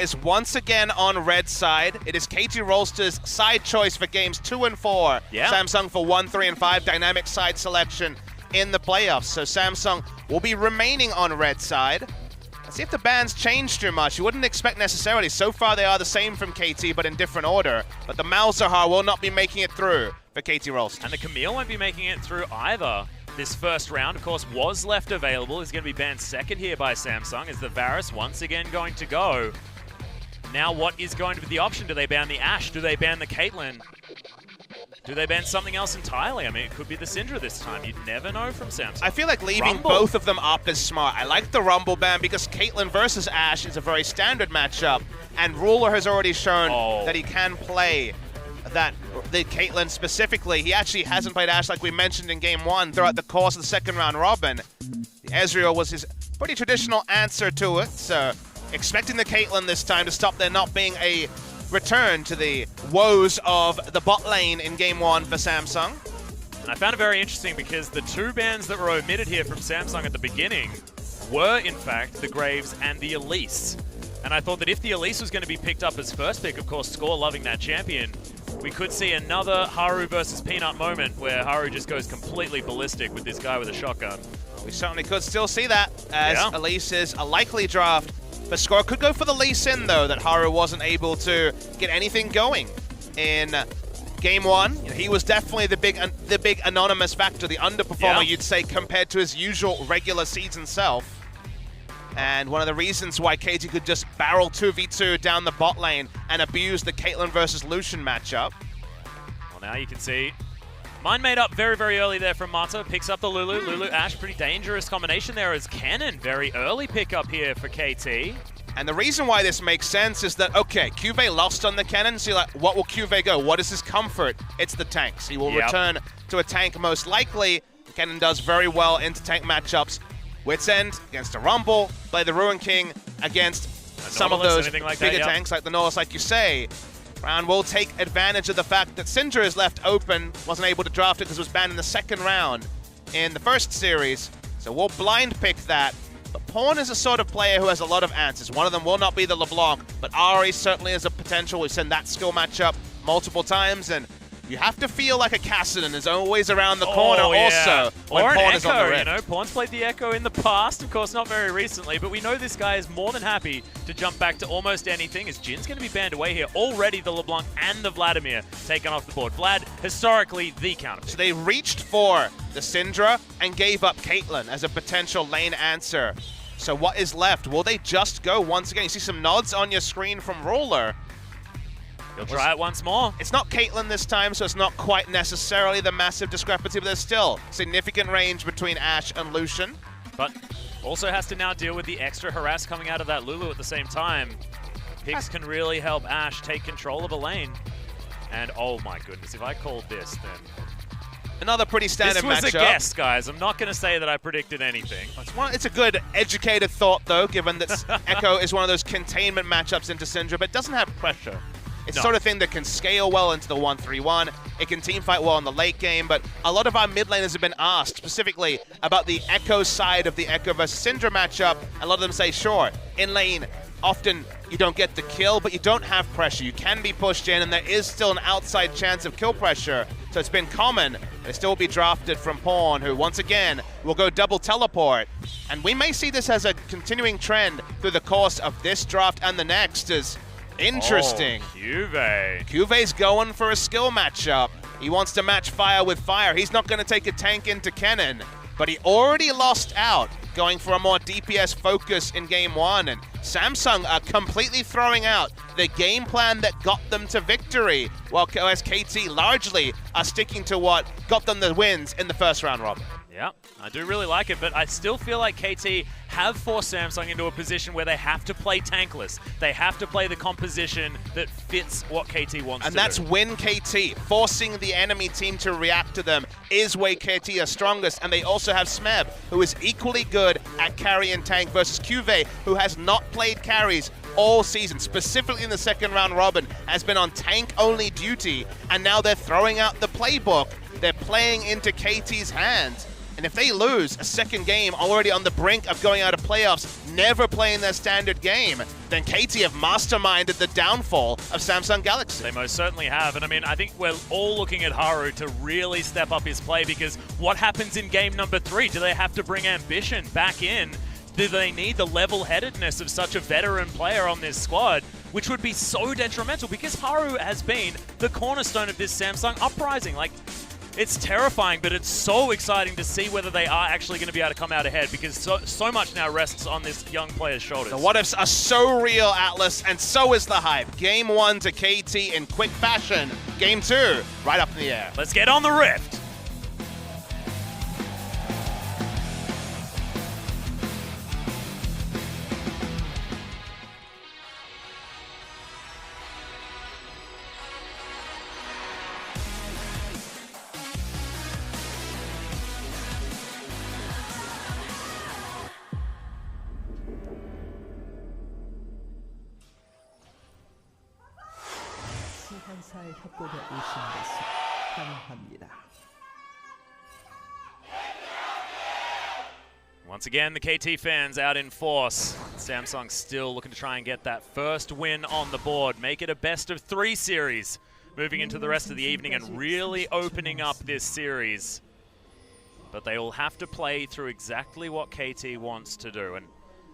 is once again on red side. It is KT Rolster's side choice for games 2 and 4. Yeah. Samsung for 1, 3, and 5, dynamic side selection in the playoffs. So Samsung will be remaining on red side. Let's see if the bans change too much. You wouldn't expect necessarily. So far they are the same from KT, but in different order. But the Malzahar will not be making it through for KT Rolster. And the Camille won't be making it through either. This first round, of course, was left available. Is going to be banned second here by Samsung. Is the Varus once again going to go? Now what is going to be the option? Do they ban the Ashe? Do they ban the Caitlyn? Do they ban something else entirely? I mean, it could be the Syndra this time. You'd never know from Samsung. I feel like leaving Rumble. both of them up is smart. I like the Rumble ban because Caitlyn versus Ashe is a very standard matchup, and Ruler has already shown that he can play the Caitlyn specifically. He actually hasn't played Ashe like we mentioned in game 1 throughout the course of the second round robin. The Ezreal was his pretty traditional answer to it, so expecting the Caitlyn this time to stop there not being a return to the woes of the bot lane in game 1 for Samsung. And I found it very interesting because the two bans that were omitted here from Samsung at the beginning were, in fact, the Graves and the Elise. And I thought that if the Elise was going to be picked up as first pick, of course, Score loving that champion, we could see another Haru versus Peanut moment where Haru just goes completely ballistic with this guy with a shotgun. We certainly could still see that, as Elise is a likely draft. But Score could go for the Lee Sin, though, that Haru wasn't able to get anything going in game 1. He was definitely the big anonymous factor, the underperformer, you'd say, compared to his usual regular season self. And one of the reasons why KT could just barrel 2v2 down the bot lane and abuse the Caitlyn versus Lucian matchup. Well, now you can see mine made up very, very early there from Mata. Picks up the Lulu. Lulu Ashe, pretty dangerous combination there as Cannon. Very early pickup here for KT. And the reason why this makes sense is that, okay, QV lost on the Cannon, so you're like, what will QV go? What is his comfort? It's the tanks. He will return to a tank most likely. Cannon does very well into tank matchups. Wits End against a Rumble, play the Ruin King against some of those like bigger that, tanks like the Nautilus, like you say. Brown will take advantage of the fact that Syndra is left open, wasn't able to draft it because it was banned in the second round in the first series. So we'll blind pick that. But Pawn is a sort of player who has a lot of answers. One of them will not be the LeBlanc, but Ari certainly is a potential. We've seen that skill matchup multiple times, and you have to feel like a Kassadin is always around the corner also when or Pawn an is on the Echo, rift. you know, Pawn's played the Echo in the past, of course not very recently, but we know this guy is more than happy to jump back to almost anything as Jin's going to be banned away here. Already the LeBlanc and the Vladimir taken off the board. Vlad, historically, the counter. So they reached for the Syndra and gave up Caitlyn as a potential lane answer. So what is left? Will they just go once again? You see some nods on your screen from Roller. He'll try it once more. It's not Caitlyn this time, so it's not quite necessarily the massive discrepancy, but there's still significant range between Ashe and Lucian. But also has to now deal with the extra harass coming out of that Lulu at the same time. Picks can really help Ashe take control of a lane. And oh my goodness, if I called this, then Another pretty standard matchup. This was a guess, guys. I'm not going to say that I predicted anything. It's a good educated thought, though, given that Echo is one of those containment matchups into Syndra, but doesn't have pressure. It's the sort of thing that can scale well into the 1-3-1. It can teamfight well in the late game, but a lot of our mid laners have been asked specifically about the Echo side of the Echo versus Syndra matchup. A lot of them say, sure, in lane, often you don't get the kill, but you don't have pressure. You can be pushed in, and there is still an outside chance of kill pressure. So it's been common. They still will be drafted from Pawn, who once again will go double teleport. And we may see this as a continuing trend through the course of this draft and the next. Is interesting. Oh, QV. QV's going for a skill matchup. He wants to match fire with fire. He's not going to take a tank into Kennen, but he already lost out going for a more DPS focus in game 1. And Samsung are completely throwing out the game plan that got them to victory, while KT largely are sticking to what got them the wins in the first round robin. Yeah, I do really like it, but I still feel like KT have forced Samsung into a position where they have to play tankless. They have to play the composition that fits what KT wants to do. And that's win KT. Forcing the enemy team to react to them is where KT are strongest. And they also have Smeb, who is equally good at carry and tank, versus QV, who has not played carries all season, specifically in the second round robin, has been on tank-only duty, and now they're throwing out the playbook. They're playing into KT's hands. And if they lose a second game already on the brink of going out of playoffs, never playing their standard game, then KT have masterminded the downfall of Samsung Galaxy. They most certainly have. And I mean, I think we're all looking at Haru to really step up his play, because what happens in game number 3? Do they have to bring ambition back in? Do they need the level-headedness of such a veteran player on this squad, which would be so detrimental, because Haru has been the cornerstone of this Samsung uprising. Like, it's terrifying, but it's so exciting to see whether they are actually going to be able to come out ahead, because so much now rests on this young player's shoulders. The what-ifs are so real, Atlas, and so is the hype. Game 1 to KT in quick fashion. Game 2, right up in the air. Let's get on the Rift. 시한사의 협곡에 오신 것을 환영합니다. Once again, the KT fans out in force. Samsung still looking to try and get that first win on the board, make it a best-of-3 series, moving into the rest of the evening and really opening up this series. But they will have to play through exactly what KT wants to do. And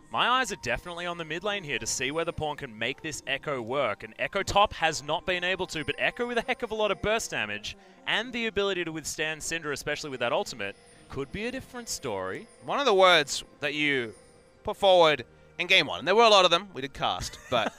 my eyes are definitely on the mid lane here to see whether Pawn can make this Echo work. And Echo top has not been able to, but Echo with a heck of a lot of burst damage and the ability to withstand Syndra, especially with that ultimate, could be a different story. One of the words that you put forward in Game 1, and there were a lot of them, we did cast, but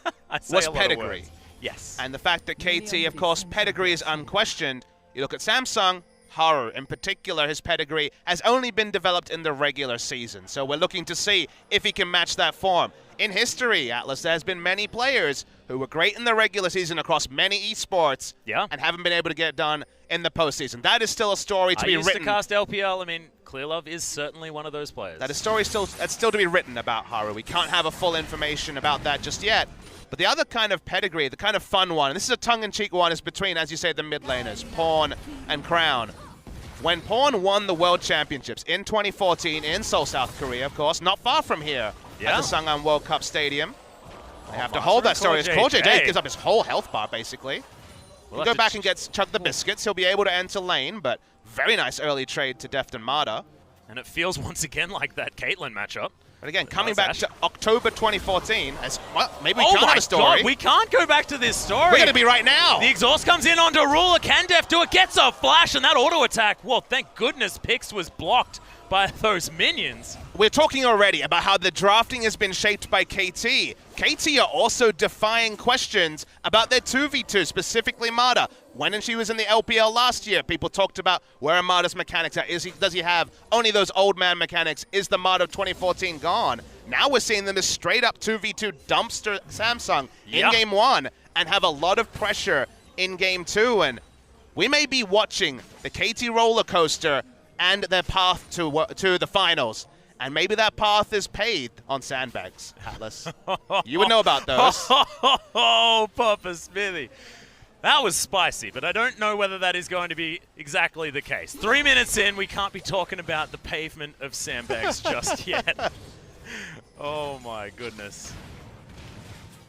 was pedigree. Yes. And the fact that KT, of course, pedigree is unquestioned. You look at Samsung, Haru in particular, his pedigree has only been developed in the regular season. So we're looking to see if he can match that form. In history, Atlas, there's been many players who were great in the regular season across many esports and haven't been able to get it done in the postseason. That is still a story to be written. I used to cast LPL. I mean, Clearlove is certainly one of those players. That is that's still to be written about Haru. We can't have a full information about that just yet. But the other kind of pedigree, the kind of fun one, and this is a tongue-in-cheek one, is between, as you say, the mid laners, Pawn and Crown. When Pawn won the World Championships in 2014 in Seoul, South Korea, of course, not far from here at the Sungwon World Cup Stadium. They have to hold that story. CoreJJ gives up his whole health bar, basically. He'll go back and chug the biscuits. He'll be able to enter lane, but very nice early trade to Deft and Mada. And it feels once again like that Caitlyn matchup. But again, coming back to October 2014, as well, maybe we can't have a story. God, we can't go back to this story. We're going to be right now. The exhaust comes in onto Ruler. Can Def do it? Gets a flash, and that auto attack. Well, thank goodness Pix was blocked by those minions. We're talking already about how the drafting has been shaped by KT. KT are also defying questions about their 2v2, specifically Mada. When she was in the LPL last year, people talked about where are Mada's mechanics at? Does he have only those old man mechanics? Is the Mada of 2014 gone? Now we're seeing them as straight up 2v2 dumpster Samsung in Game 1 and have a lot of pressure in Game 2. And we may be watching the KT roller coaster and their path to the finals. And maybe that path is paved on sandbags, Atlas. You would know about those. Oh, Papa Smithy. That was spicy, but I don't know whether that is going to be exactly the case. 3 minutes in, we can't be talking about the pavement of sandbags just yet. Oh my goodness.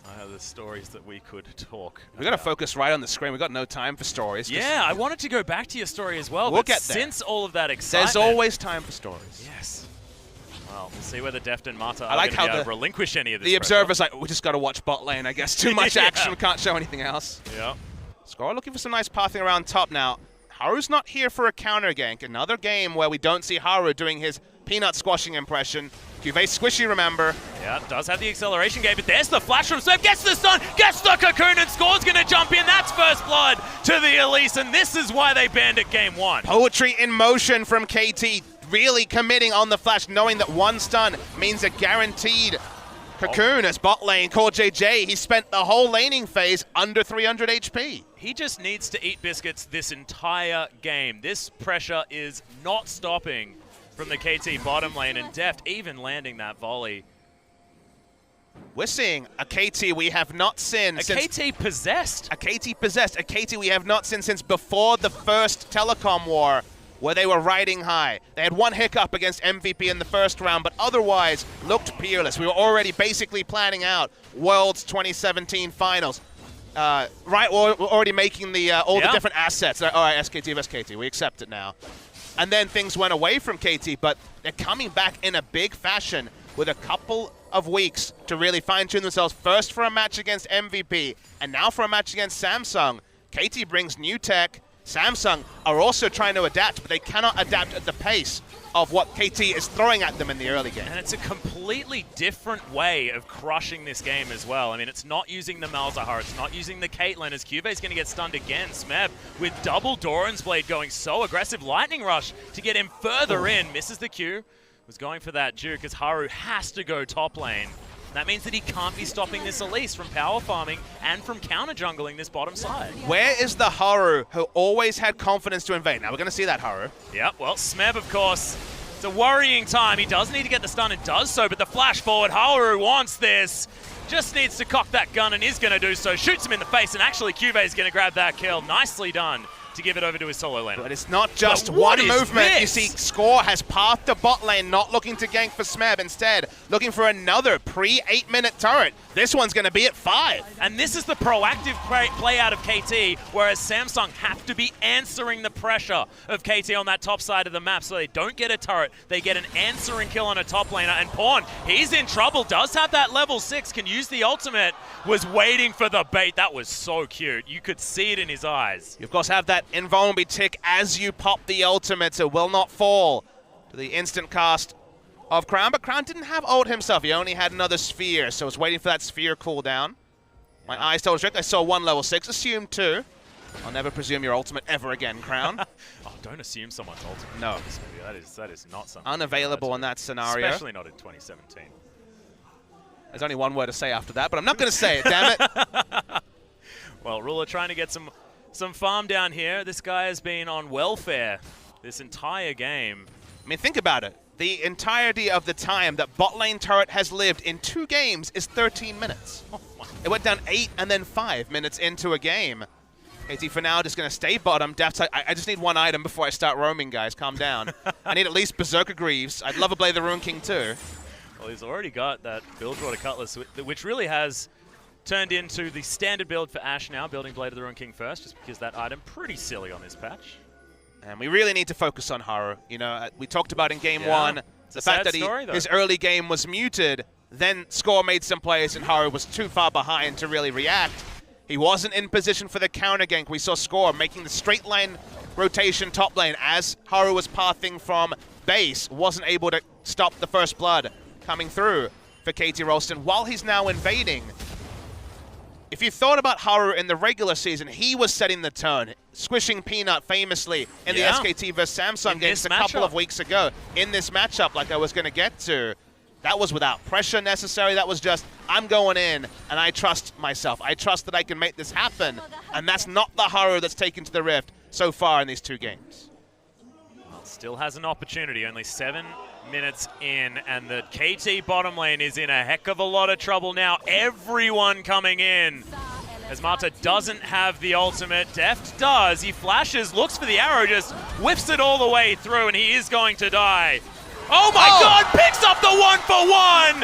I have the stories that we could talk We've got to focus right on the screen. We've got no time for stories. Yeah, I wanted to go back to your story as well, We'll but get there. Since all of that excitement... There's always time for stories. Yes. Well, we'll see whether Deft and Mata I like are going how to relinquish any of this The pressure. observer's like, we just got to watch bot lane, I guess. Too much action, we can't show anything else. Yeah. Score looking for some nice pathing around top now. Haru's not here for a counter gank. Another game where we don't see Haru doing his peanut squashing impression. Cuvée squishy, remember. Yeah, does have the acceleration game, but there's the flash from Swift. Gets the stun, gets the cocoon, and Score's going to jump in. That's first blood to the Elise, and this is why they banned it Game 1. Poetry in motion from KT. Really committing on the flash, knowing that one stun means a guaranteed cocoon as bot lane. CoreJJ, he spent the whole laning phase under 300 HP. He just needs to eat biscuits this entire game. This pressure is not stopping from the KT bottom lane, and Deft even landing that volley. We're seeing a KT we have not seen since... KT possessed. A KT possessed. A KT we have not seen since before the first telecom war where they were riding high. They had one hiccup against MVP in the first round, but otherwise looked peerless. We were already basically planning out Worlds 2017 finals. Right, we're already making the all the different assets. All right, SKT vs KT, we accept it now. And then things went away from KT, but they're coming back in a big fashion with a couple of weeks to really fine-tune themselves. First for a match against MVP, and now for a match against Samsung. KT brings new tech. Samsung are also trying to adapt, but they cannot adapt at the pace of what KT is throwing at them in the early game. And it's a completely different way of crushing this game as well. I mean, it's not using the Malzahar, it's not using the Caitlyn, as Cuve's going to get stunned again. Smeb with double Doran's Blade going so aggressive. Lightning Rush to get him further in. Misses the Q. Was going for that Duke as Haru has to go top lane. That means that he can't be stopping this Elise from power farming and from counter jungling this bottom side. Where is the Haru who always had confidence to invade? Now we're going to see that Haru. Yep, well, Smeb, of course, it's a worrying time. He does need to get the stun and does so, but the flash forward, Haru wants this. Just needs to cock that gun and is going to do so. Shoots him in the face, and actually Cuve is going to grab that kill. Nicely done to give it over to his solo laner. But it's not just one movement. You see, Score has pathed the bot lane, not looking to gank for Smeb. Instead, looking for another pre-8-minute turret. This one's going to be at 5. And this is the proactive play out of KT, whereas Samsung have to be answering the pressure of KT on that top side of the map, so they don't get a turret. They get an answering kill on a top laner. And Pawn, he's in trouble, does have that level 6, can use the ultimate, was waiting for the bait. That was so cute. You could see it in his eyes. You, of course, have that invulnerability tick as you pop the ultimate, so will not fall to the instant cast of Crown. But Crown didn't have ult himself. He only had another sphere, so I was waiting for that sphere cooldown. My eyes told trick. I saw 1 level 6, assumed 2. I'll never presume your ultimate ever again, Crown. Oh, don't assume someone's ultimate. No. That is not something. Unavailable in that scenario. Especially not in 2017. There's only one word to say after that, but I'm not going to say it, damn it. Well, Ruler trying to get some farm down here. This guy has been on welfare this entire game. I mean, think about it. The entirety of the time that bot lane turret has lived in 2 games is 13 minutes. Oh it went down 8 and then 5 minutes into a game. KT for now just going to stay bottom. Depth, I just need one item before I start roaming, guys. Calm down. I need at least Berserker Greaves. I'd love a Blade of the Ruin King too. Well, he's already got that build Water Cutlass, which really has turned into the standard build for Ashe now, building Blade of the Ruin King first, just because that item pretty silly on this patch. And we really need to focus on Haru. You know, we talked about in game 1, the fact that his early game was muted, then Score made some plays and Haru was too far behind to really react. He wasn't in position for the counter gank. We saw Score making the straight line rotation top lane as Haru was pathing from base, wasn't able to stop the first blood coming through for KT Rolston while he's now invading. If you thought about Haru in the regular season, he was setting the tone, squishing Peanut famously in the SKT vs Samsung games a couple of weeks ago. In this matchup, like I was going to get to, that was without pressure necessary. That was just, I'm going in and I trust myself. I trust that I can make this happen. And that's not the Haru that's taken to the Rift so far in these 2 games. Well, still has an opportunity, only 7 minutes in, and the KT bottom lane is in a heck of a lot of trouble now. Everyone coming in. As Mata doesn't have the ultimate, Deft does. He flashes, looks for the arrow, just whiffs it all the way through, and he is going to die. Oh my god, picks up the 1-for-1!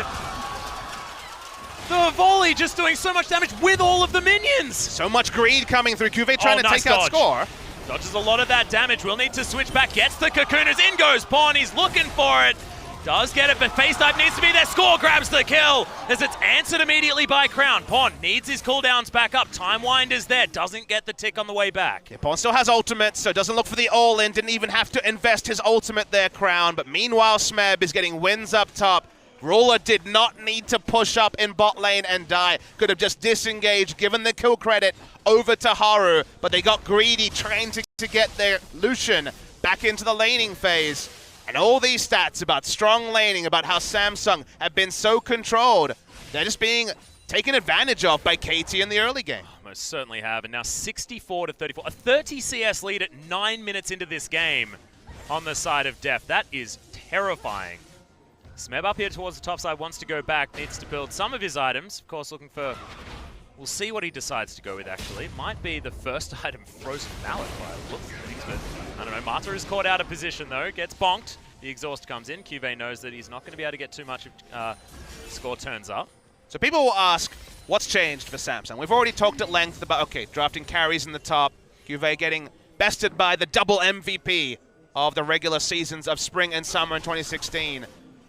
The volley just doing so much damage with all of the minions. So much greed coming through. Cuve trying to take out Score. Dodges a lot of that damage. Will need to switch back. Gets the Cocooners. In goes Pawn. He's looking for it. Does get it, but face dive needs to be there. Score grabs the kill as it's answered immediately by Crown. Pawn needs his cooldowns back up. Time Wind is there. Doesn't get the tick on the way back. Yeah, Pawn still has ultimate, so doesn't look for the all-in. Didn't even have to invest his ultimate there, Crown. But meanwhile, Smeb is getting wins up top. Ruler did not need to push up in bot lane and die. Could have just disengaged, given the kill credit over to Haru. But they got greedy, trying to get their Lucian back into the laning phase. And all these stats about strong laning, about how Samsung have been so controlled, they're just being taken advantage of by KT in the early game. Most certainly have. And now 64-34. A 30 CS lead at 9 minutes into this game on the side of Def. That is terrifying. Smeb up here towards the top side, wants to go back, needs to build some of his items. Of course, looking for We'll see what he decides to go with, actually. It might be the first item, Frozen Mallet, by the looks of things, but I don't know. Mata is caught out of position, though. Gets bonked. The exhaust comes in. Cuvée knows that he's not going to be able to get too much if score turns up. So people will ask, what's changed for Samsung? We've already talked at length about, okay, drafting carries in the top, Cuvée getting bested by the double MVP of the regular seasons of spring and summer in 2016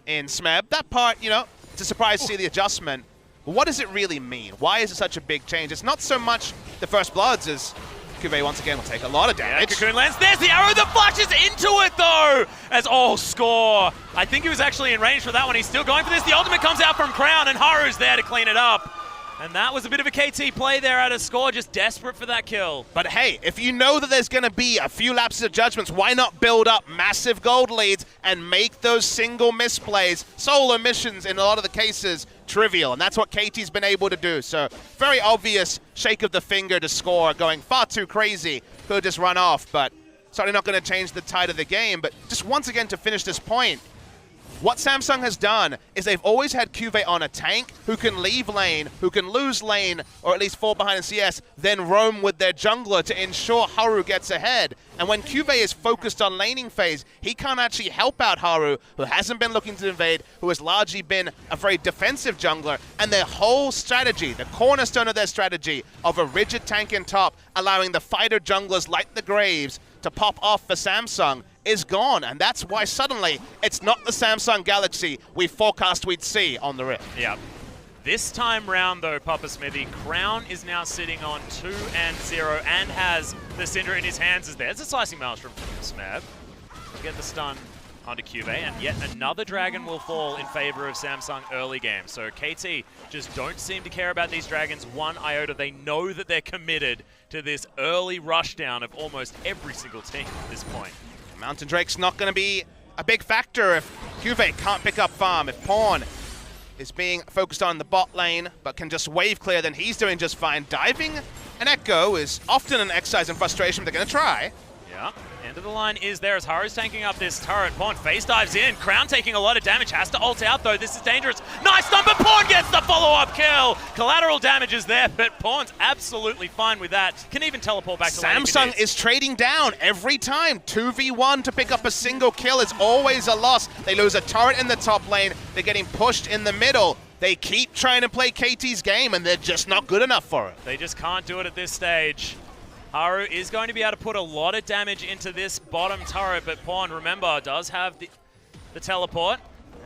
in SMEB. That part, you know, it's a surprise to see the adjustment. What does it really mean? Why is it such a big change? It's not so much the first bloods as Cuvée once again will take a lot of damage. Yeah, Cocoon lands. There's the arrow that flashes into it, though! As score. I think he was actually in range for that one. He's still going for this. The ultimate comes out from Crown, and Haru's there to clean it up. And that was a bit of a KT play there at a score, just desperate for that kill. But hey, if you know that there's going to be a few lapses of judgments, why not build up massive gold leads and make those single misplays, solo missions in a lot of the cases, trivial? And that's what KT's been able to do. So very obvious shake of the finger to score, going far too crazy. Could have just run off, but certainly not going to change the tide of the game. But just once again to finish this point, what Samsung has done is they've always had Cuvée on a tank who can leave lane, who can lose lane, or at least fall behind in CS, then roam with their jungler to ensure Haru gets ahead. And when Cuvée is focused on laning phase, he can't actually help out Haru, who hasn't been looking to invade, who has largely been a very defensive jungler. And their whole strategy, the cornerstone of their strategy of a rigid tank in top, allowing the fighter junglers like the Graves to pop off for Samsung, is gone, and that's why suddenly it's not the Samsung Galaxy we forecast we'd see on the Rift. Yeah. This time round, though, Papa Smithy, Crown is now sitting on 2-0 and has the Syndra in his hands. There's a slicing maelstrom from Smab. Get the stun onto Cuvée, and yet another dragon will fall in favor of Samsung early game. So KT just don't seem to care about these dragons one iota. They know that they're committed to this early rushdown of almost every single team at this point. Mountain Drake's not going to be a big factor if Cuvée can't pick up farm. If Pawn is being focused on the bot lane but can just wave clear, then he's doing just fine. Diving an Echo is often an exercise in frustration, but they're going to try. Yeah, end of the line is there as Haru's tanking up this turret. Pawn face dives in. Crown taking a lot of damage, has to ult out though. This is dangerous. Nice stun, but Pawn gets the follow-up kill. Collateral damage is there, but Pawn's absolutely fine with that. Can even teleport back to lane. Samsung is trading down every time. 2v1 to pick up a single kill is always a loss. They lose a turret in the top lane. They're getting pushed in the middle. They keep trying to play KT's game, and they're just not good enough for it. They just can't do it at this stage. Haru is going to be able to put a lot of damage into this bottom turret, but Pawn, remember, does have the teleport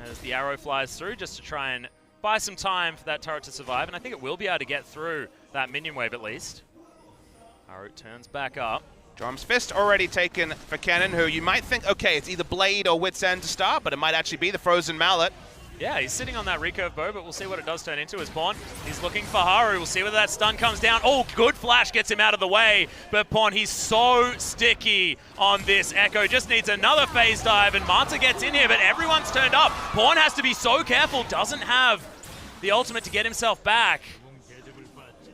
as the arrow flies through just to try and buy some time for that turret to survive, and I think it will be able to get through that minion wave at least. Haru turns back up. Drum's Fist already taken for Kennen, who you might think, okay, it's either Blade or Wit's End to start, but it might actually be the Frozen Mallet. Yeah, he's sitting on that recurve bow, but we'll see what it does turn into as Pawn. He's looking for Haru. We'll see whether that stun comes down. Oh, good flash gets him out of the way. But Pawn, he's so sticky on this Echo. Just needs another phase dive, and Mata gets in here, but everyone's turned up. Pawn has to be so careful. Doesn't have the ultimate to get himself back.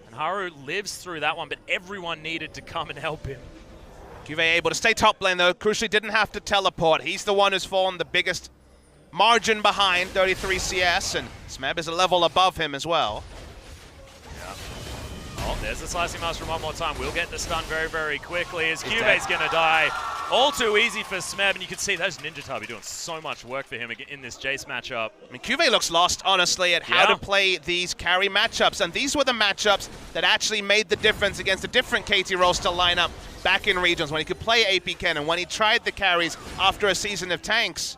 And Haru lives through that one, but everyone needed to come and help him. Cuvée able to stay top lane, though. Crucially didn't have to teleport. He's the one who's fallen the biggest margin behind, 33 CS, and Smeb is a level above him as well. Yeah. Oh, there's the slicing maelstrom one more time. We'll get the stun very, very quickly as Cuvé's going to die. All too easy for Smeb, and you can see those Ninja Tabi doing so much work for him in this Jace matchup. I mean, Cuvée looks lost, honestly, at how to play these carry matchups, and these were the matchups that actually made the difference against a different KT Rolster lineup back in Regions, when he could play AP Kennen, when he tried the carries after a season of tanks.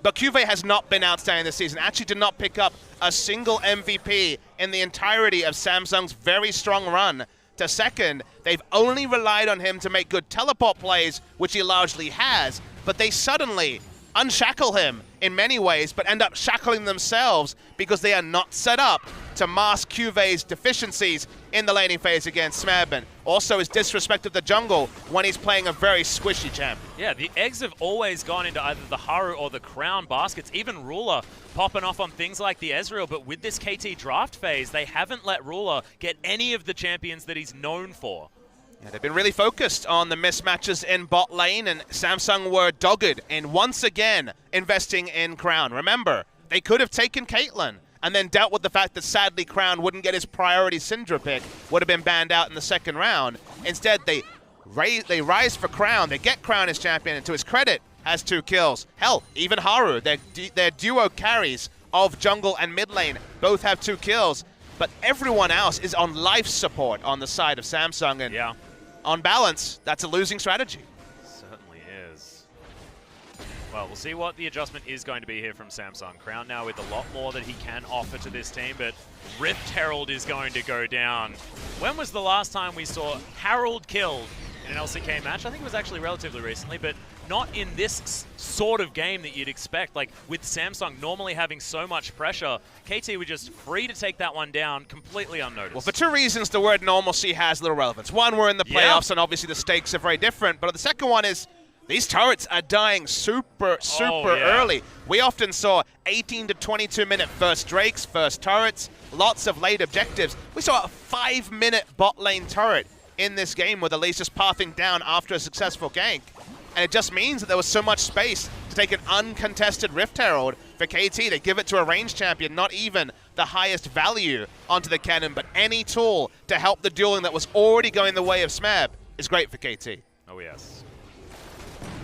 But Cuvée has not been outstanding this season. Actually did not pick up a single MVP in the entirety of Samsung's very strong run to second. They've only relied on him to make good teleport plays, which he largely has, but they suddenly unshackle him in many ways, but end up shackling themselves because they are not set up to mask Cuvé's deficiencies in the laning phase against Smeb, also his disrespect of the jungle when he's playing a very squishy champ. Yeah, the eggs have always gone into either the Haru or the Crown baskets, even Ruler popping off on things like the Ezreal, but with this KT draft phase, they haven't let Ruler get any of the champions that he's known for. Yeah, they've been really focused on the mismatches in bot lane, and Samsung were dogged in once again investing in Crown. Remember, they could have taken Caitlyn and then dealt with the fact that sadly Crown wouldn't get his priority Syndra pick, would have been banned out in the second round. Instead, they rise for Crown. They get Crown as champion, and to his credit, has 2 kills. Hell, even Haru, their duo carries of jungle and mid lane, both have 2 kills. But everyone else is on life support on the side of Samsung, and Yeah. on balance, that's a losing strategy. Certainly is. Well, we'll see what the adjustment is going to be here from Samsung. Crown now with a lot more that he can offer to this team, but Rift Herald is going to go down. When was the last time we saw Herald killed in an LCK match? I think it was actually relatively recently, but not in this sort of game that you'd expect. Like, with Samsung normally having so much pressure, KT were just free to take that one down completely unnoticed. Well, for 2 reasons, the word normalcy has little relevance. One, we're in the playoffs, and obviously the stakes are very different. But the second one is, these turrets are dying super early. We often saw 18 to 22-minute first Drakes, first turrets, lots of late objectives. We saw a 5-minute bot lane turret in this game with Elise just pathing down after a successful gank. And it just means that there was so much space to take an uncontested Rift Herald for KT. They give it to a range champion, not even the highest value onto the cannon, but any tool to help the dueling that was already going the way of Smeb is great for KT. Oh, yes.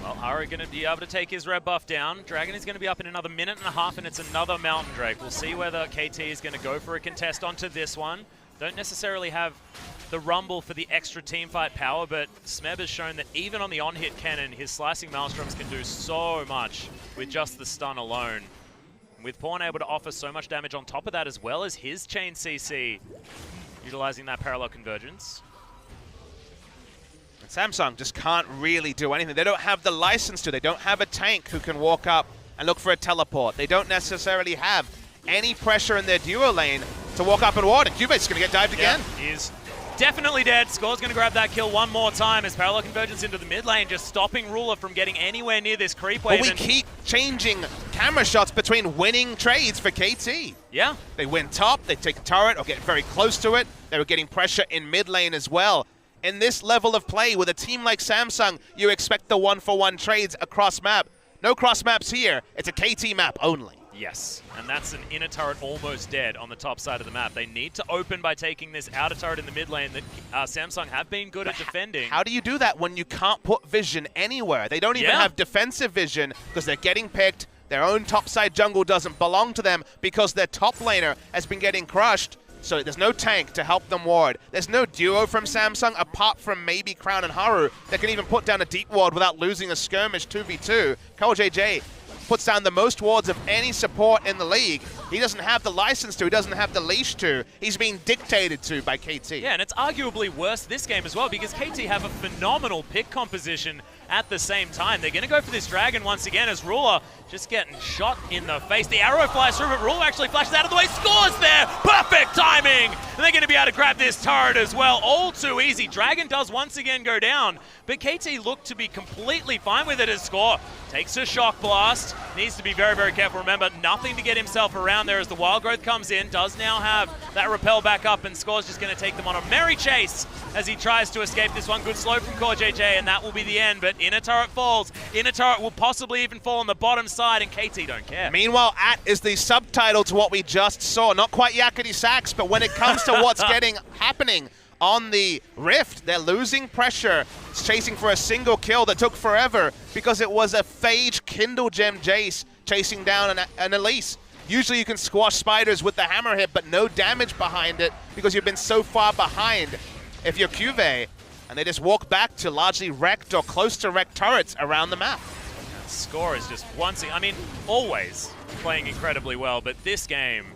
Well, Haru going to be able to take his red buff down. Dragon is going to be up in another minute and a half, and it's another Mountain Drake. We'll see whether KT is going to go for a contest onto this one. Don't necessarily have the Rumble for the extra teamfight power, but Smeb has shown that even on the on-hit cannon, his slicing Maelstroms can do so much with just the stun alone. With Pawn able to offer so much damage on top of that, as well as his chain CC, utilizing that parallel convergence. And Samsung just can't really do anything. They don't have the license to. They don't have a tank who can walk up and look for a teleport. They don't necessarily have any pressure in their duo lane to walk up and ward. And Cubate's going to get dived again. He is definitely dead. Score's going to grab that kill one more time as parallel convergence into the mid lane, just stopping Ruler from getting anywhere near this creep wave. But we keep changing camera shots between winning trades for KT. Yeah. They win top, they take a turret or get very close to it. They were getting pressure in mid lane as well. In this level of play with a team like Samsung, you expect the 1-for-1 trades across map. No cross maps here. It's a KT map only. Yes, and that's an inner turret almost dead on the top side of the map. They need to open by taking this outer turret in the mid lane that Samsung have been good at defending. How do you do that when you can't put vision anywhere? They don't even have defensive vision because they're getting picked. Their own topside jungle doesn't belong to them because their top laner has been getting crushed. So there's no tank to help them ward. There's no duo from Samsung apart from maybe Crown and Haru that can even put down a deep ward without losing a skirmish 2v2. KoJJ puts down the most wards of any support in the league. He doesn't have the license to, he doesn't have the leash to. He's being dictated to by KT. Yeah, and it's arguably worse this game as well because KT have a phenomenal pick composition at the same time. They're going to go for this dragon once again as Ruler just getting shot in the face. The arrow flies through, but Ruler actually flashes out of the way. Scores there! Perfect timing! And they're going to be able to grab this turret as well. All too easy. Dragon does once again go down, but KT look to be completely fine with it as Score takes a shock blast. Needs to be very, very careful. Remember, nothing to get himself around there as the wild growth comes in. Does now have that rappel back up, and Score's just going to take them on a merry chase as he tries to escape this one. Good slow from KoJJ, and that will be the end. But inner turret falls. Inner turret will possibly even fall on the bottom side, and KT don't care. Meanwhile, "at" is the subtitle to what we just saw. Not quite yakety sax, but when it comes to what's happening on the Rift, they're losing pressure. It's chasing for a single kill that took forever because it was a Phage Kindle Gem Jace chasing down an Elise. Usually you can squash spiders with the hammer hit, but no damage behind it because you've been so far behind if you're Cuvée. And they just walk back to largely wrecked or close to wrecked turrets around the map. Score is just always playing incredibly well, but this game,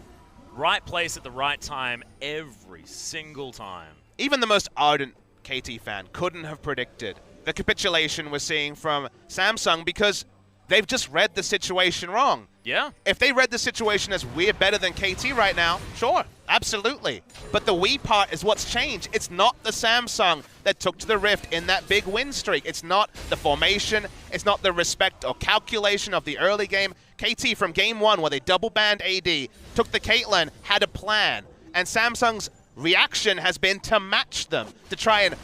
right place at the right time every single time. Even the most ardent KT fan couldn't have predicted the capitulation we're seeing from Samsung because they've just read the situation wrong. Yeah. If they read the situation as we're better than KT right now, sure, absolutely. But the we part is what's changed. It's not the Samsung that took to the Rift in that big win streak. It's not the formation. It's not the respect or calculation of the early game. KT from game one where they double banned AD, took the Caitlyn, had a plan. And Samsung's reaction has been to match them, to try and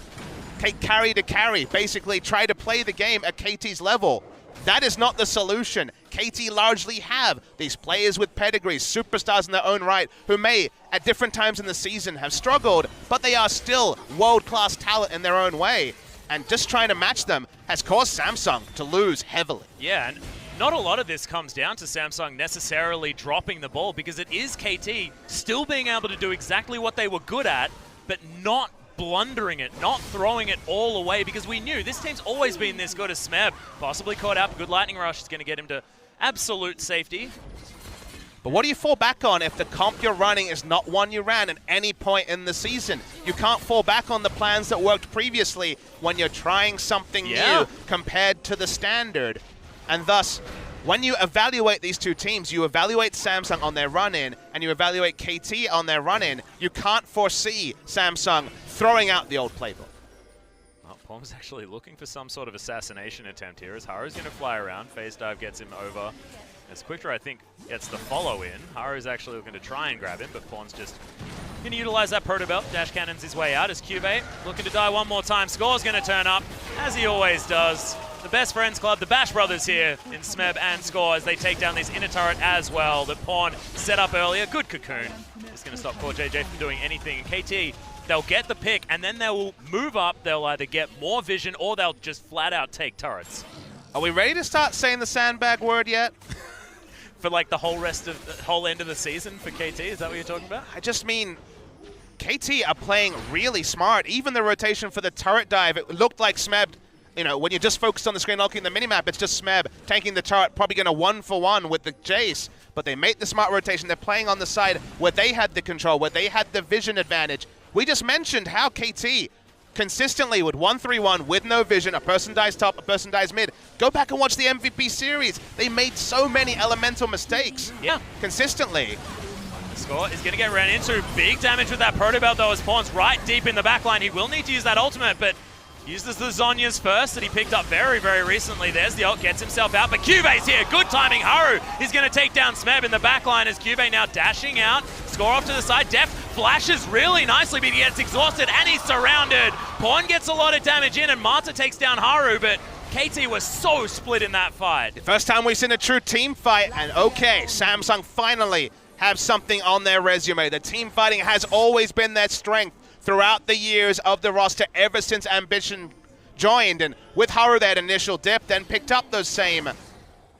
take carry to carry, basically try to play the game at KT's level. That is not the solution. KT largely have these players with pedigrees, superstars in their own right, who may, at different times in the season, have struggled, but they are still world-class talent in their own way. And just trying to match them has caused Samsung to lose heavily. Yeah, and not a lot of this comes down to Samsung necessarily dropping the ball, because it is KT still being able to do exactly what they were good at, but not blundering it, not throwing it all away, because we knew this team's always been this good. As Smeb possibly caught out, good lightning rush is going to get him to absolute safety. But what do you fall back on if the comp you're running is not one you ran at any point in the season? You can't fall back on the plans that worked previously when you're trying something new compared to the standard. And thus, when you evaluate these two teams, you evaluate Samsung on their run-in and you evaluate KT on their run-in, you can't foresee Samsung throwing out the old playbook. Well, Pom's actually looking for some sort of assassination attempt here as Haru's going to fly around. Phase dive gets him over. As Quickdraw, I think, gets the follow in. Haru's actually looking to try and grab him, but Pawn's just going to utilize that proto belt. Dash cannons his way out as Cubase looking to die one more time. Score's going to turn up, as he always does. The best friends club, the Bash brothers here in Smeb and Score as they take down this inner turret as well that Pawn set up earlier. Good cocoon. It's going to stop Core JJ from doing anything. And KT, they'll get the pick and then they will move up. They'll either get more vision or they'll just flat out take turrets. Are we ready to start saying the sandbag word yet? For like the whole rest of the whole end of the season for KT, is that what you're talking about? I just mean, KT are playing really smart. Even the rotation for the turret dive, it looked like Smeb, you know, when you're just focused on the screen looking at the minimap, it's just Smeb tanking the turret, probably going to 1-for-1 with the Jace. But they made the smart rotation. They're playing on the side where they had the control, where they had the vision advantage. We just mentioned how KT consistently with 1-3-1 with no vision, a person dies top, a person dies mid. Go back and watch the MVP series. They made so many elemental mistakes. Yeah. Consistently. Score is going to get ran into. Big damage with that proto belt though as Pawn's right deep in the backline. He will need to use that ultimate, but uses the Zhonya's first that he picked up very, very recently. There's the ult, gets himself out, but Cubase's here. Good timing. Haru is going to take down Smeb in the backline as Cubase now dashing out. Score off to the side. Deft flashes really nicely, but he gets exhausted and he's surrounded. Pawn gets a lot of damage in and Marta takes down Haru, but KT was so split in that fight. First time we've seen a true team fight, and okay, Samsung finally have something on their resume. The team fighting has always been their strength throughout the years of the roster ever since Ambition joined, and with Haru they had initial dip, then picked up those same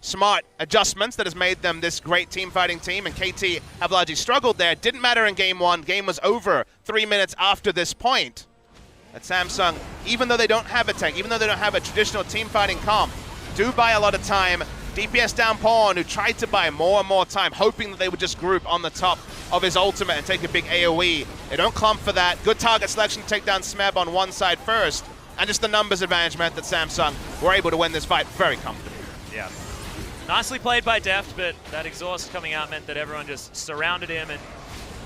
smart adjustments that has made them this great team fighting team, and KT have largely struggled there. Didn't matter in game one. Game was over 3 minutes after this point. At Samsung, even though they don't have a tank, even though they don't have a traditional team fighting comp, do buy a lot of time. DPS down Pawn, who tried to buy more and more time, hoping that they would just group on the top of his ultimate and take a big AoE. They don't clump for that. Good target selection to take down Smeb on one side first, and just the numbers advantage meant that Samsung were able to win this fight very comfortably. Yeah. Nicely played by Deft, but that exhaust coming out meant that everyone just surrounded him, and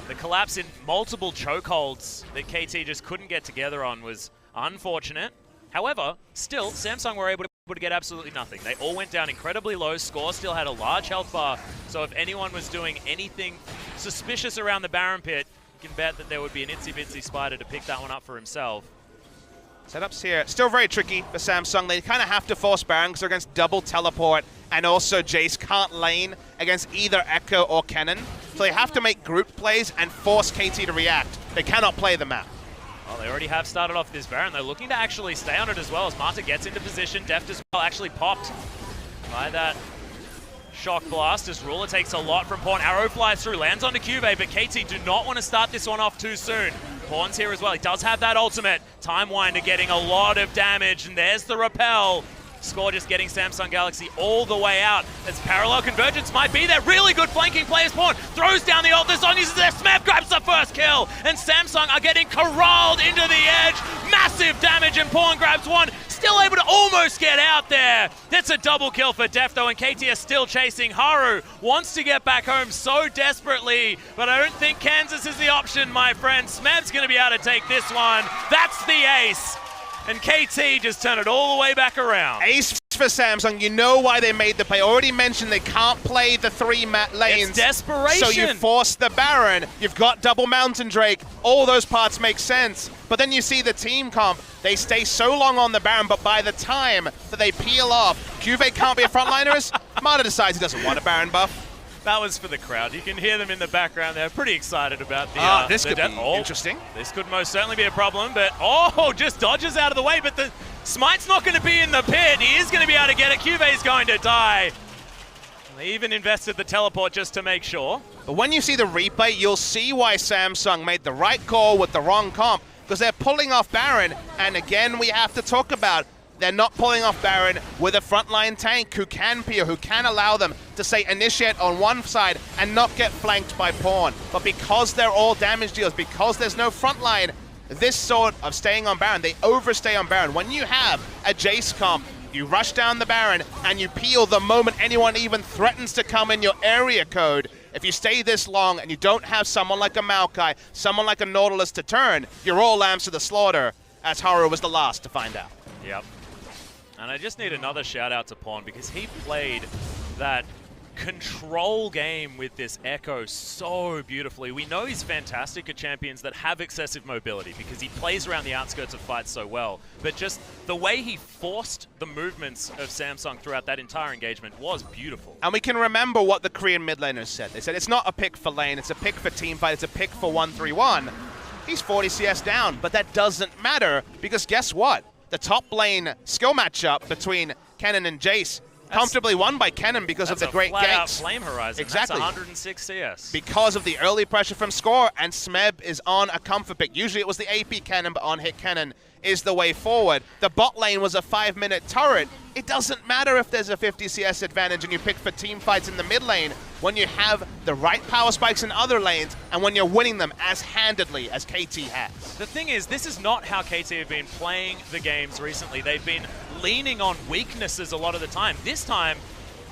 the collapse in multiple chokeholds that KT just couldn't get together on was unfortunate. However, still, Samsung were able to get absolutely nothing. They all went down incredibly low. Score still had a large health bar, so if anyone was doing anything suspicious around the Baron pit, you can bet that there would be an itsy-bitsy spider to pick that one up for himself. Setups here, still very tricky for Samsung. They kind of have to force Baron because they're against double teleport, and also Jace can't lane against either Echo or Kennen. So they have to make group plays and force KT to react. They cannot play the map. Well, they already have started off this Baron. They're looking to actually stay on it as well as Marta gets into position. Deft as well, actually popped by that shock blast as Ruler takes a lot from Pawn. Arrow flies through, lands onto Cubase, but KT do not want to start this one off too soon. Pawn's here as well. He does have that ultimate. Time Winder getting a lot of damage, and there's the repel. Score just getting Samsung Galaxy all the way out as parallel convergence might be there. Really good flanking play as Pawn throws down the ult. The Zon uses their Smeb, grabs the first kill, and Samsung are getting corralled into the edge. Massive damage, and Pawn grabs one. Still able to almost get out there. That's a double kill for Defto, and KT are still chasing. Haru wants to get back home so desperately, but I don't think Kansas is the option, my friend. Smeb's going to be able to take this one. That's the ace. And KT just turn it all the way back around. Ace for Samsung. You know why they made the play. Already mentioned they can't play the 3 lanes. It's desperation. So you force the Baron. You've got double Mountain Drake. All those parts make sense. But then you see the team comp. They stay so long on the Baron, but by the time that they peel off, Juve can't be a frontliners. Mata decides he doesn't want a Baron buff. That was for the crowd. You can hear them in the background. They're pretty excited about the this the could death. be interesting. This could most certainly be a problem, but just dodges out of the way, but the Smite's not going to be in the pit. He is going to be able to get it. Cuve's going to die. They even invested the teleport just to make sure. But when you see the replay, you'll see why Samsung made the right call with the wrong comp, because they're pulling off Baron, and again, we have to talk about they're not pulling off Baron with a frontline tank who can peer, who can allow them to, say, initiate on one side and not get flanked by Pawn. But because they're all damage dealers, because there's no frontline, this sort of staying on Baron, they overstay on Baron. When you have a Jace comp, you rush down the Baron and you peel the moment anyone even threatens to come in your area code. If you stay this long and you don't have someone like a Maokai, someone like a Nautilus to turn, you're all lambs to the slaughter, as Haru was the last to find out. Yep. And I just need another shout out to Pawn because he played that control game with this Echo so beautifully. We know he's fantastic at champions that have excessive mobility because he plays around the outskirts of fights so well. But just the way he forced the movements of Samsung throughout that entire engagement was beautiful. And we can remember what the Korean mid laners said. They said it's not a pick for lane, it's a pick for teamfight, it's a pick for 1-3-1. He's 40 CS down, but that doesn't matter because guess what? The top lane skill matchup between Kennen and Jace comfortably won by Kennen because of the great ganks. Flame Horizon. Exactly. That's 106 CS. Because of the early pressure from Score, and Smeb is on a comfort pick. Usually it was the AP Kennen, but on hit Kennen is the way forward. The bot lane was a 5-minute turret. It doesn't matter if there's a 50 CS advantage and you pick for team fights in the mid lane when you have the right power spikes in other lanes and when you're winning them as handedly as KT has. The thing is, this is not how KT have been playing the games recently. They've been leaning on weaknesses a lot of the time. This time,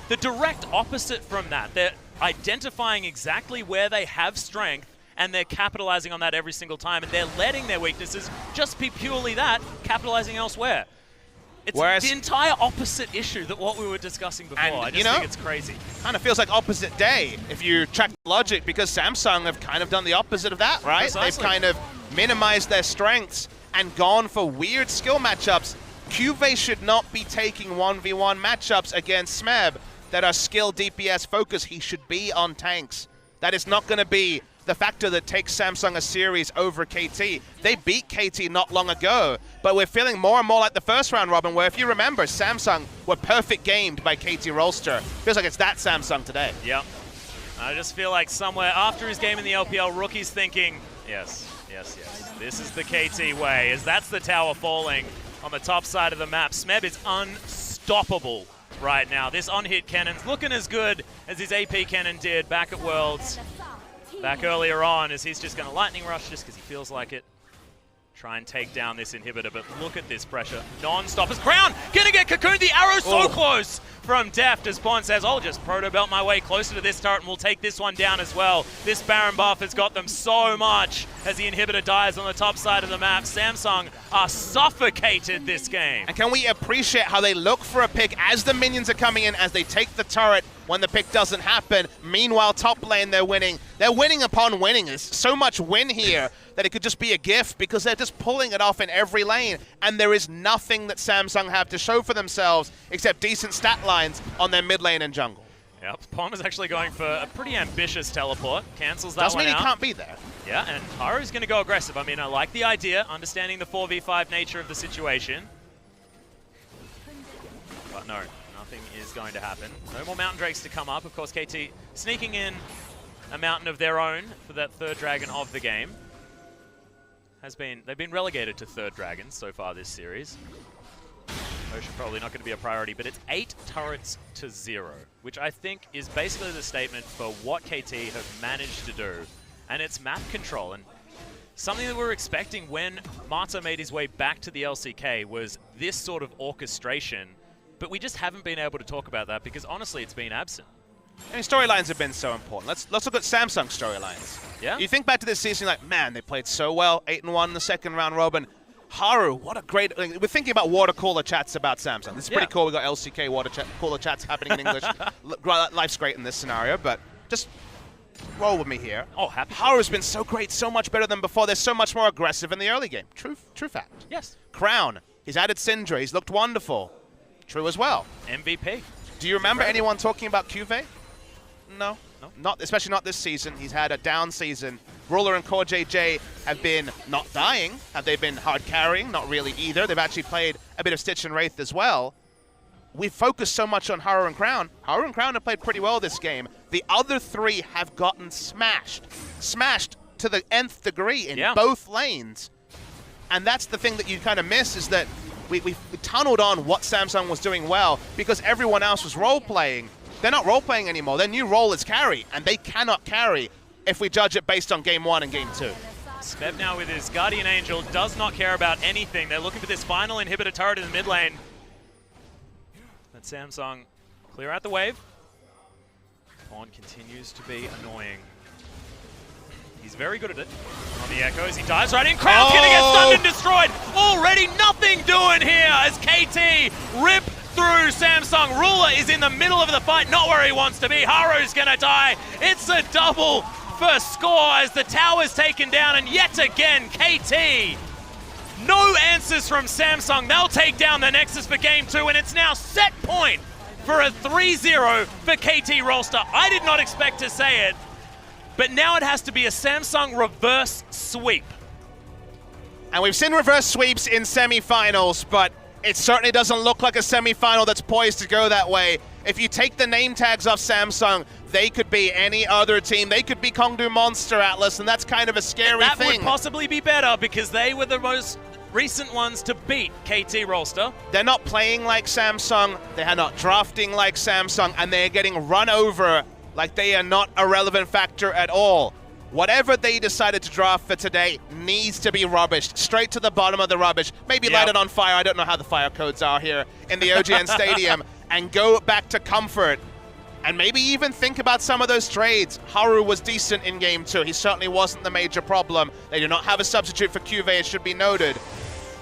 the direct opposite from that. They're identifying exactly where they have strength and they're capitalizing on that every single time, and they're letting their weaknesses just be purely that, capitalizing elsewhere. It's the entire opposite issue that what we were discussing before. I just think it's crazy. Kind of feels like opposite day if you track the logic, because Samsung have kind of done the opposite of that, right? Precisely. They've kind of minimized their strengths and gone for weird skill matchups. Cuve should not be taking 1v1 matchups against Smeb that are skill DPS focused. He should be on tanks. That is not going to be the factor that takes Samsung a series over KT. They beat KT not long ago, but we're feeling more and more like the first round, Robin, where if you remember, Samsung were perfect gamed by KT Rolster. Feels like it's that Samsung today. Yep. I just feel like somewhere after his game in the LPL, Rookie's thinking, yes, this is the KT way, as that's the tower falling on the top side of the map. Smeb is unstoppable right now. This on-hit cannon's looking as good as his AP cannon did back at Worlds. Back earlier on, as he's just going to lightning rush just because he feels like it. Try and take down this inhibitor, but look at this pressure. Non-stop as Crown gonna get cocooned. The arrow so close from Deft as Pawn says, I'll just proto belt my way closer to this turret and we'll take this one down as well. This Baron buff has got them so much as the inhibitor dies on the top side of the map. Samsung are suffocated this game. And can we appreciate how they look for a pick as the minions are coming in, as they take the turret when the pick doesn't happen. Meanwhile, top lane, they're winning. They're winning upon winning. There's so much win here that it could just be a gift because they're just pulling it off in every lane. And there is nothing that Samsung have to show for themselves except decent stat lines on their mid lane and jungle. Yep, Pawn is actually going for a pretty ambitious teleport. Cancels that Doesn't one mean out. he can't be there. Yeah, and Haru's going to go aggressive. I mean, I like the idea, understanding the 4v5 nature of the situation. But no, nothing is going to happen. No more Mountain Drakes to come up. Of course, KT sneaking in a mountain of their own for that third dragon of the game. They've been relegated to third dragons so far this series. Ocean probably not going to be a priority, but it's 8 turrets to 0, which I think is basically the statement for what KT have managed to do. And it's map control, and something that we were expecting when Mata made his way back to the LCK was this sort of orchestration, but we just haven't been able to talk about that because honestly it's been absent. I mean, storylines have been so important. Let's look at Samsung storylines. Yeah. You think back to this season, like, man, they played so well, 8-1 in the second round robin. Haru, what a great... We're thinking about water cooler chats about Samsung. This is pretty cool. We got LCK cooler chats happening in English. Life's great in this scenario, but just roll with me here. Oh, happy. Haru's been so great, so much better than before. They're so much more aggressive in the early game. True fact. Yes. Crown, he's added Syndra. He's looked wonderful. True as well. MVP. Do you remember anyone talking about Cuvée? No. No. Especially not this season. He's had a down season. Ruler and Core JJ have been not dying. Have they been hard carrying? Not really either. They've actually played a bit of Stitch and Wraith as well. We've focused so much on Haru and Crown. Haru and Crown have played pretty well this game. The other three have gotten smashed. Smashed to the nth degree in both lanes. And that's the thing that you kind of miss, is that we tunneled on what Samsung was doing well because everyone else was role-playing. They're not role-playing anymore. Their new role is carry, and they cannot carry if we judge it based on Game 1 and Game 2. Smeb now with his Guardian Angel does not care about anything. They're looking for this final inhibitor turret in the mid lane. Let Samsung clear out the wave. Pawn continues to be annoying. He's very good at it. On the echoes, he dives right in. Crown's gonna get stunned and destroyed. Already nothing doing here as KT rip through Samsung. Ruler is in the middle of the fight, not where he wants to be. Haru's gonna die. It's a double for score as the tower's taken down, and yet again, KT. No answers from Samsung. They'll take down the Nexus for Game 2, and it's now set point for a 3-0 for KT Rolster. I did not expect to say it, but now it has to be a Samsung reverse sweep. And we've seen reverse sweeps in semifinals, but it certainly doesn't look like a semifinal that's poised to go that way. If you take the name tags off Samsung, they could be any other team. They could be Kongdu Monster Atlas, and that's kind of a scary thing. That would possibly be better because they were the most recent ones to beat KT Rolster. They're not playing like Samsung, they're not drafting like Samsung, and they're getting run over like they are not a relevant factor at all. Whatever they decided to draft for today needs to be rubbished, straight to the bottom of the rubbish. Maybe light it on fire, I don't know how the fire codes are here in the OGN Stadium, and go back to comfort. And maybe even think about some of those trades. Haru was decent in Game 2. He certainly wasn't the major problem. They do not have a substitute for Cuvée, it should be noted.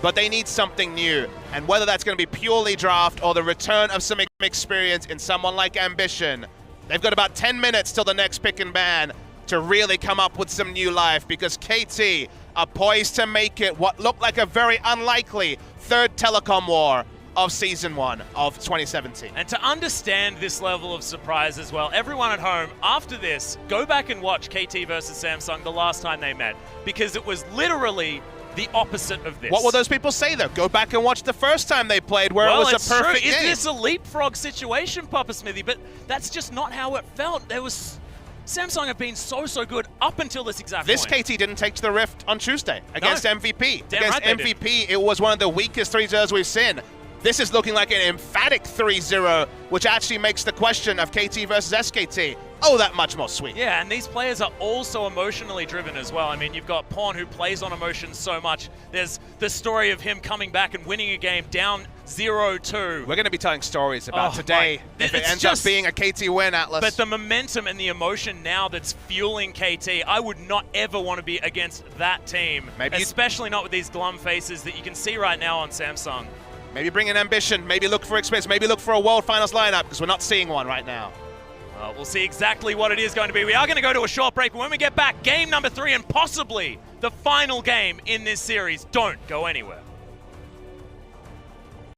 But they need something new. And whether that's going to be purely draft or the return of some experience in someone like Ambition, they've got about 10 minutes till the next pick and ban to really come up with some new life, because KT are poised to make it what looked like a very unlikely third telecom war of Season 1 of 2017. And to understand this level of surprise as well, everyone at home, after this, go back and watch KT versus Samsung the last time they met, because it was literally the opposite of this. What will those people say, though? Go back and watch the first time they played, where it was a perfect game. Is this a leapfrog situation, Papa Smithy? But that's just not how it felt. There was... Samsung have been so good up until this exact point. This KT didn't take to the Rift on Tuesday against MVP. Damn against right MVP, it was one of the weakest 3-0s we've seen. This is looking like an emphatic 3-0, which actually makes the question of KT versus SKT that much more sweet. Yeah, and these players are also emotionally driven as well. I mean, you've got Pawn, who plays on emotions so much. There's the story of him coming back and winning a game down 0-2. We're going to be telling stories about today if it ends up being a KT win, Atlas. But the momentum and the emotion now that's fueling KT, I would not ever want to be against that team. Especially not with these glum faces that you can see right now on Samsung. Maybe bring in Ambition, maybe look for experience, maybe look for a World Finals lineup, because we're not seeing one right now. Well, we'll see exactly what it is going to be. We are going to go to a short break, but when we get back, game number 3 and possibly the final game in this series. Don't go anywhere.